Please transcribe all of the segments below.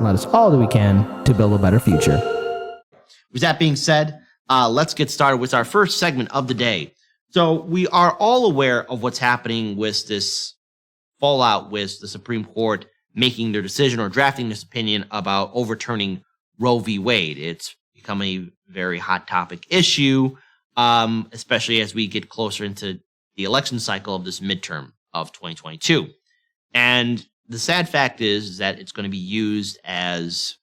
and let us all do we can to build a better future. With that being said, let's get started with our first segment of the day. So we are all aware of what's happening with this fallout with the Supreme Court making their decision or drafting this opinion about overturning Roe v. Wade. It's become a very hot topic issue, especially as we get closer into the election cycle of this midterm of 2022. And the sad fact is that it's going to be used as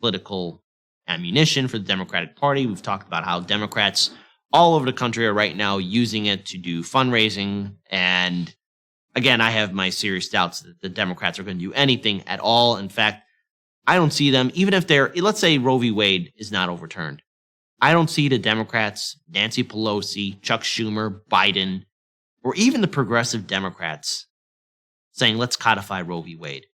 political ammunition for the Democratic Party. We've talked about how Democrats all over the country are right now using it to do fundraising. And again, I have my serious doubts that the Democrats are going to do anything at all. In fact, I don't see them, even if let's say Roe v. Wade is not overturned. I don't see the Democrats, Nancy Pelosi, Chuck Schumer, Biden, or even the progressive Democrats saying, let's codify Roe v. Wade.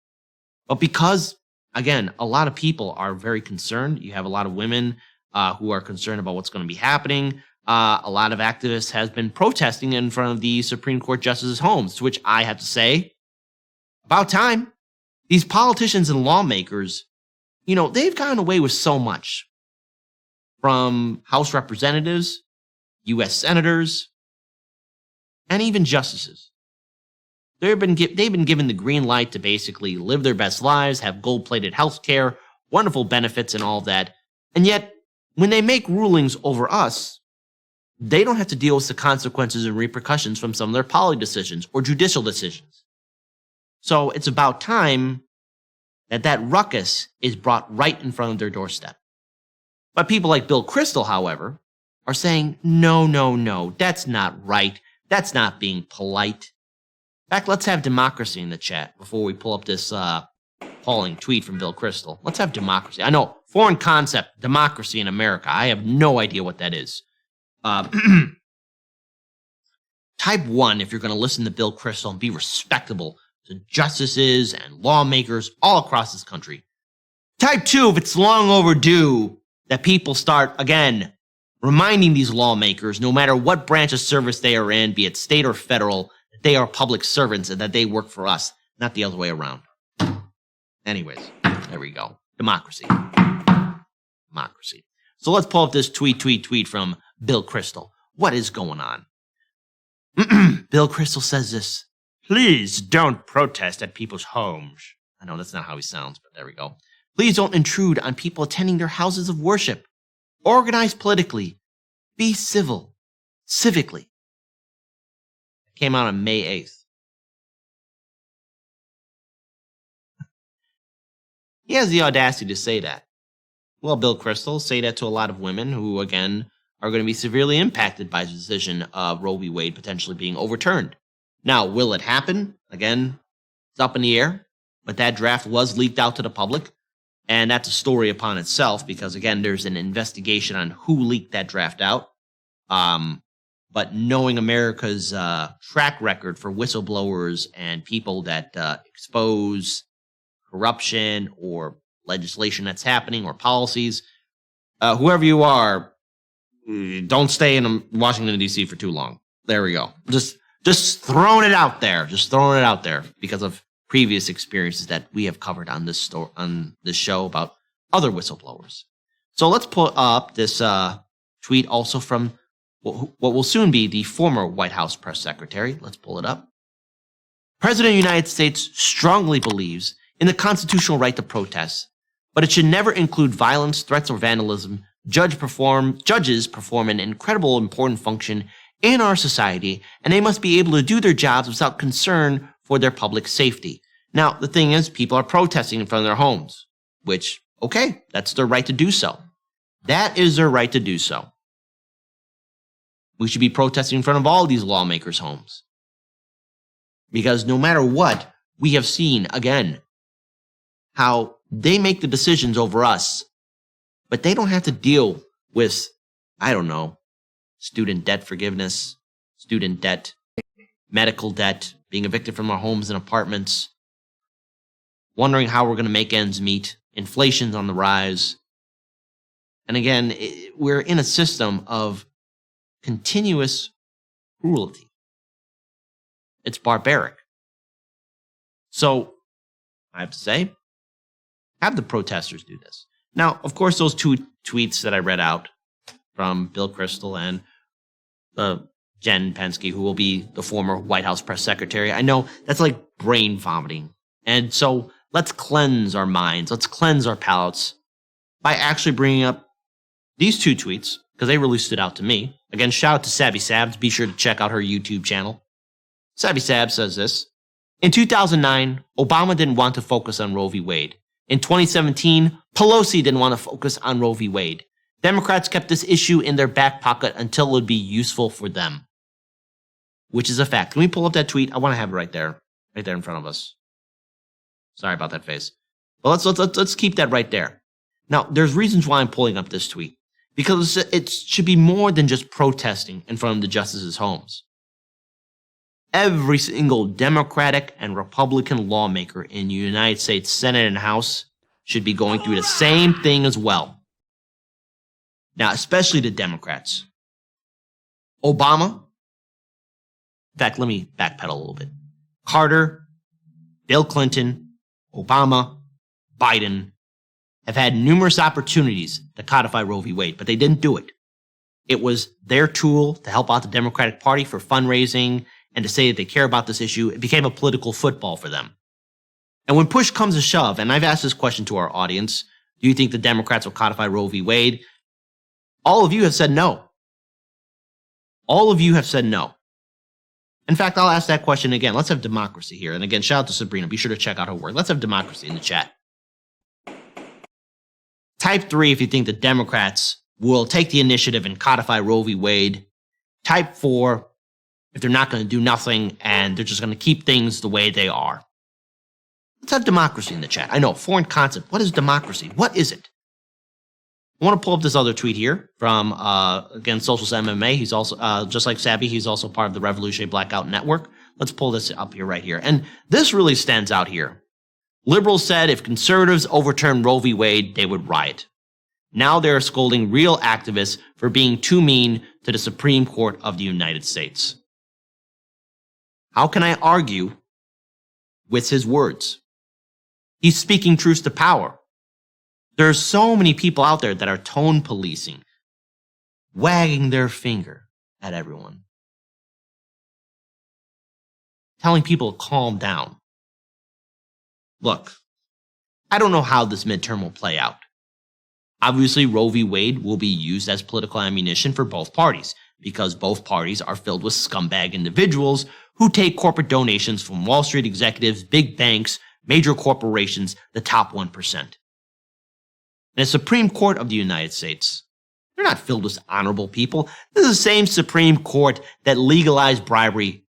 But because, again, a lot of people are very concerned. You have a lot of women who are concerned about what's going to be happening. A lot of activists have been protesting in front of the Supreme Court justices' homes, to which I have to say, about time. These politicians and lawmakers, they've gotten away with so much. From House representatives, U.S. senators, and even justices. They've been given the green light to basically live their best lives, have gold-plated health care, wonderful benefits and all of that. And yet, when they make rulings over us, they don't have to deal with the consequences and repercussions from some of their policy decisions or judicial decisions. So it's about time that ruckus is brought right in front of their doorstep. But people like Bill Kristol, however, are saying, no, that's not right. That's not being polite. In fact, let's have democracy in the chat before we pull up this appalling tweet from Bill Kristol. Let's have democracy. I know, foreign concept, democracy in America. I have no idea what that is. Type 1 if you're going to listen to Bill Kristol and be respectable to justices and lawmakers all across this country. Type 2 if it's long overdue that people start, again, reminding these lawmakers, no matter what branch of service they are in, be it state or federal, that they are public servants and that they work for us, not the other way around. Anyways, there we go. Democracy. Democracy. So let's pull up this tweet from Bill Kristol. What is going on? Bill Kristol says this. Please don't protest at people's homes. I know that's not how he sounds, but there we go. Please don't intrude on people attending their houses of worship. Organize politically. Be civil. Civically. It came out on May 8th. He has the audacity to say that. Well, Bill Kristol, say that to a lot of women who, again, are going to be severely impacted by the decision of Roe v. Wade potentially being overturned. Now, will it happen? Again, it's up in the air, but that draft was leaked out to the public, and that's a story upon itself because, again, there's an investigation on who leaked that draft out. But knowing America's track record for whistleblowers and people that expose corruption or legislation that's happening or policies, whoever you are, don't stay in Washington, D.C. for too long. There we go. Just throwing it out there. Just throwing it out there because of previous experiences that we have covered on this show about other whistleblowers. So let's pull up this tweet also from what will soon be the former White House press secretary. Let's pull it up. President of the United States strongly believes in the constitutional right to protest, but it should never include violence, threats, or vandalism. Judges perform an incredible important function in our society, and they must be able to do their jobs without concern for their public safety. Now, the thing is, people are protesting in front of their homes, which, okay, that's their right to do so. That is their right to do so. We should be protesting in front of all these lawmakers' homes. Because no matter what, we have seen, again, how they make the decisions over us, but they don't have to deal with, I don't know, student debt forgiveness, student debt, medical debt, being evicted from our homes and apartments, wondering how we're going to make ends meet, inflation's on the rise. And again, we're in a system of continuous cruelty. It's barbaric. So, I have to say, Have the protesters do this. Now, of course, those two tweets that I read out from Bill Kristol and Jen Penske, who will be the former White House press secretary, I know that's like brain vomiting. And so let's cleanse our minds. Let's cleanse our palates by actually bringing up these two tweets, because they really stood out to me. Again, shout out to Savvy Sabs. Be sure to check out her YouTube channel. Savvy Sabs says this. In 2009, Obama didn't want to focus on Roe v. Wade. In 2017, Pelosi didn't want to focus on Roe v. Wade. Democrats kept this issue in their back pocket until it would be useful for them. Which is a fact. Can we pull up that tweet? I want to have it right there in front of us. Sorry about that face. But let's keep that right there. Now, there's reasons why I'm pulling up this tweet. Because it should be more than just protesting in front of the justices' homes. Every single Democratic and Republican lawmaker in the United States Senate and House should be going through the same thing as well. Now, especially the Democrats. Obama. In fact, let me backpedal a little bit. Carter, Bill Clinton, Obama, Biden have had numerous opportunities to codify Roe v. Wade, but they didn't do it. It was their tool to help out the Democratic Party for fundraising and to say that they care about this issue. It became a political football for them. And when push comes to shove, and I've asked this question to our audience, do you think the Democrats will codify Roe v. Wade? All of you have said no. All of you have said no. In fact, I'll ask that question again. Let's have democracy here. And again, shout out to Sabrina. Be sure to check out her work. Let's have democracy in the chat. Type 3 if you think the Democrats will take the initiative and codify Roe v. Wade. Type 4 if they're not going to do nothing and they're just going to keep things the way they are. Let's have democracy in the chat. I know, foreign concept. What is democracy? What is it? I want to pull up this other tweet here from, again, Socialist MMA. He's also, just like Sabby, he's also part of the Revolutionary Blackout Network. Let's pull this up here right here. And this really stands out here. Liberals said if conservatives overturned Roe v. Wade, they would riot. Now they're scolding real activists for being too mean to the Supreme Court of the United States. How can I argue with his words? He's speaking truth to power. There are so many people out there that are tone policing, wagging their finger at everyone, telling people to calm down. Look, I don't know how this midterm will play out. Obviously, Roe v. Wade will be used as political ammunition for both parties because both parties are filled with scumbag individuals who take corporate donations from Wall Street executives, big banks, major corporations, the top 1%. And the Supreme Court of the United States, they're not filled with honorable people. This is the same Supreme Court that legalized bribery.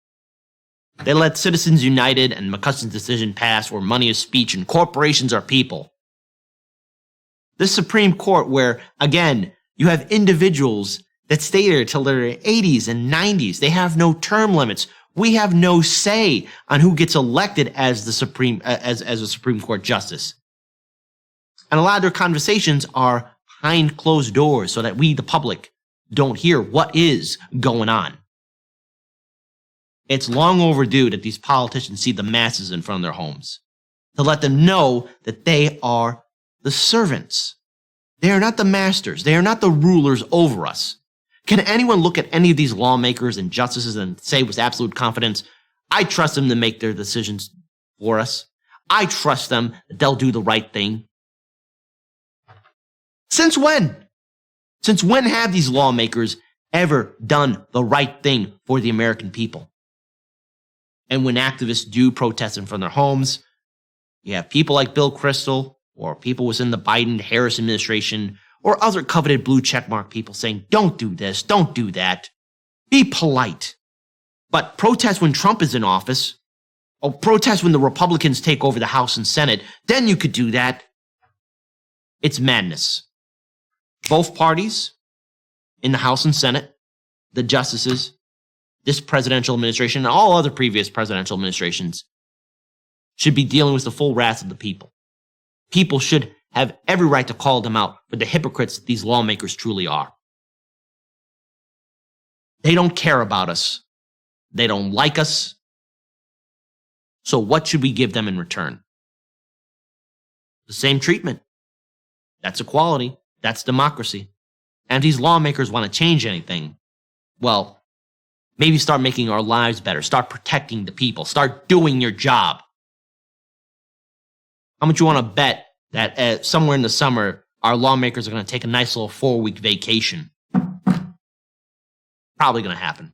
They let Citizens United and McCutcheon's decision pass where money is speech and corporations are people. This Supreme Court where, again, you have individuals that stay there till their 80s and 90s. They have no term limits. We have no say on who gets elected as the Supreme as a Supreme Court justice. And a lot of their conversations are behind closed doors so that we, the public, don't hear what is going on. It's long overdue that these politicians see the masses in front of their homes to let them know that they are the servants. They are not the masters. They are not the rulers over us. Can anyone look at any of these lawmakers and justices and say with absolute confidence, I trust them to make their decisions for us. I trust them that they'll do the right thing. Since when? Since when have these lawmakers ever done the right thing for the American people? And when activists do protest in front of their homes, you have people like Bill Kristol or people within the Biden-Harris administration or other coveted blue checkmark people saying, don't do this, don't do that. Be polite. But protest when Trump is in office, or protest when the Republicans take over the House and Senate, then you could do that. It's madness. Both parties in the House and Senate, the justices, this presidential administration, and all other previous presidential administrations should be dealing with the full wrath of the people. People should have every right to call them out for the hypocrites that these lawmakers truly are. They don't care about us. They don't like us. So what should we give them in return? the same treatment. That's equality. That's democracy. And if these lawmakers want to change anything, well, maybe start making our lives better. Start protecting the people. Start doing your job. How much you want to bet that somewhere in the summer, our lawmakers are going to take a nice little 4-week vacation? Probably going to happen.